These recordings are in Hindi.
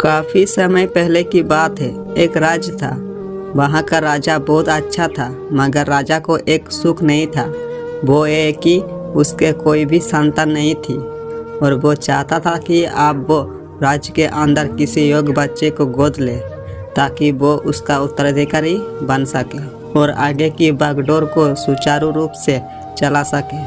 काफी समय पहले की बात है। एक राज्य था। वहाँ का राजा बहुत अच्छा था, मगर राजा को एक सुख नहीं था। वो ये कि उसके कोई भी संतान नहीं थी और वो चाहता था कि अब वो राज्य के अंदर किसी योग्य बच्चे को गोद ले ताकि वो उसका उत्तराधिकारी बन सके और आगे की बागडोर को सुचारू रूप से चला सके।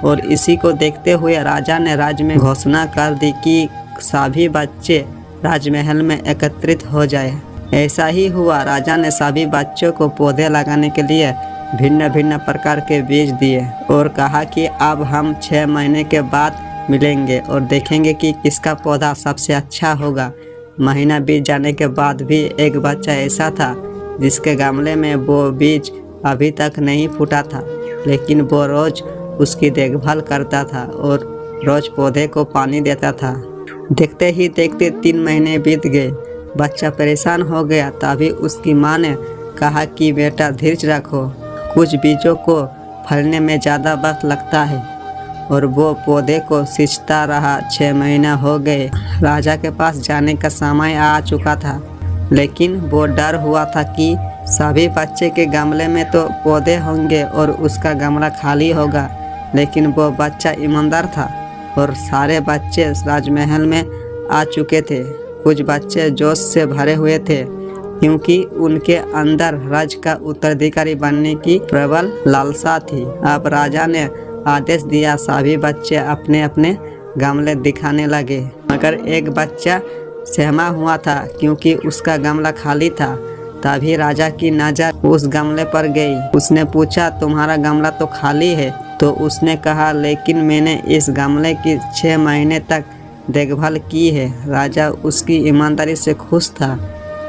और इसी को देखते हुए राजा ने राज्य में घोषणा कर दी कि सभी बच्चे राजमहल में एकत्रित हो जाए। ऐसा ही हुआ। राजा ने सभी बच्चों को पौधे लगाने के लिए भिन्न भिन्न प्रकार के बीज दिए और कहा कि अब हम 6 महीने के बाद मिलेंगे और देखेंगे कि किसका पौधा सबसे अच्छा होगा। महीना बीत जाने के बाद भी एक बच्चा ऐसा था जिसके गमले में वो बीज अभी तक नहीं फूटा था, लेकिन वो रोज उसकी देखभाल करता था और रोज पौधे को पानी देता था। देखते ही देखते 3 महीने बीत गए। बच्चा परेशान हो गया। तभी उसकी माँ ने कहा कि बेटा धीरज रखो, कुछ बीजों को फलने में ज़्यादा वक्त लगता है। और वो पौधे को सींचता रहा। 6 महीना हो गए। राजा के पास जाने का समय आ चुका था, लेकिन वो डर हुआ था कि सभी बच्चे के गमले में तो पौधे होंगे और उसका गमला खाली होगा। लेकिन वो बच्चा ईमानदार था और सारे बच्चे राजमहल में आ चुके थे। कुछ बच्चे जोश से भरे हुए थे क्योंकि उनके अंदर राज्य का उत्तराधिकारी बनने की प्रबल लालसा थी। अब राजा ने आदेश दिया, सभी बच्चे अपने अपने गमले दिखाने लगे। मगर एक बच्चा सहमा हुआ था क्योंकि उसका गमला खाली था। तभी राजा की नज़र उस गमले पर गई। उसने पूछा, तुम्हारा गमला तो खाली है? तो उसने कहा, लेकिन मैंने इस गमले की 6 महीने तक देखभाल की है। राजा उसकी ईमानदारी से खुश था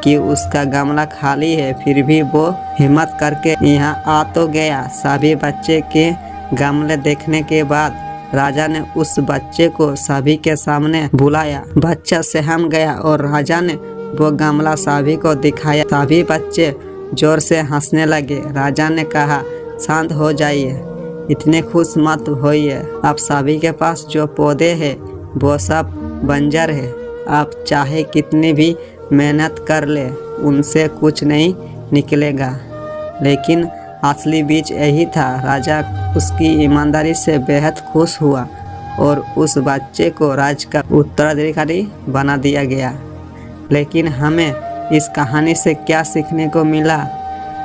कि उसका गमला खाली है, फिर भी वो हिम्मत करके यहाँ आ तो गया। सभी बच्चे के गमले देखने के बाद राजा ने उस बच्चे को सभी के सामने बुलाया। बच्चा सहम गया और राजा ने वो गमला सभी को दिखाया। सभी बच्चे जोर से हंसने लगे। राजा ने कहा, शांत हो जाइए, इतने खुश मत होइए। अब सभी के पास जो पौधे हैं वो सब बंजर है। आप चाहे कितनी भी मेहनत कर ले, उनसे कुछ नहीं निकलेगा। लेकिन असली बीज यही था। राजा उसकी ईमानदारी से बेहद खुश हुआ और उस बच्चे को राज्य का उत्तराधिकारी बना दिया गया। लेकिन हमें इस कहानी से क्या सीखने को मिला?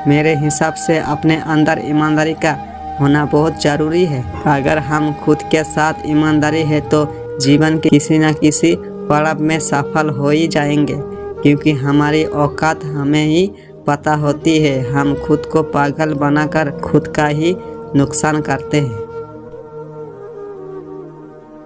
मेरे हिसाब से अपने अंदर ईमानदारी का होना बहुत ज़रूरी है। अगर हम खुद के साथ ईमानदारी है तो जीवन के किसी न किसी पड़ाव में सफल हो ही जाएंगे, क्योंकि हमारी औकात हमें ही पता होती है। हम खुद को पागल बनाकर खुद का ही नुकसान करते हैं।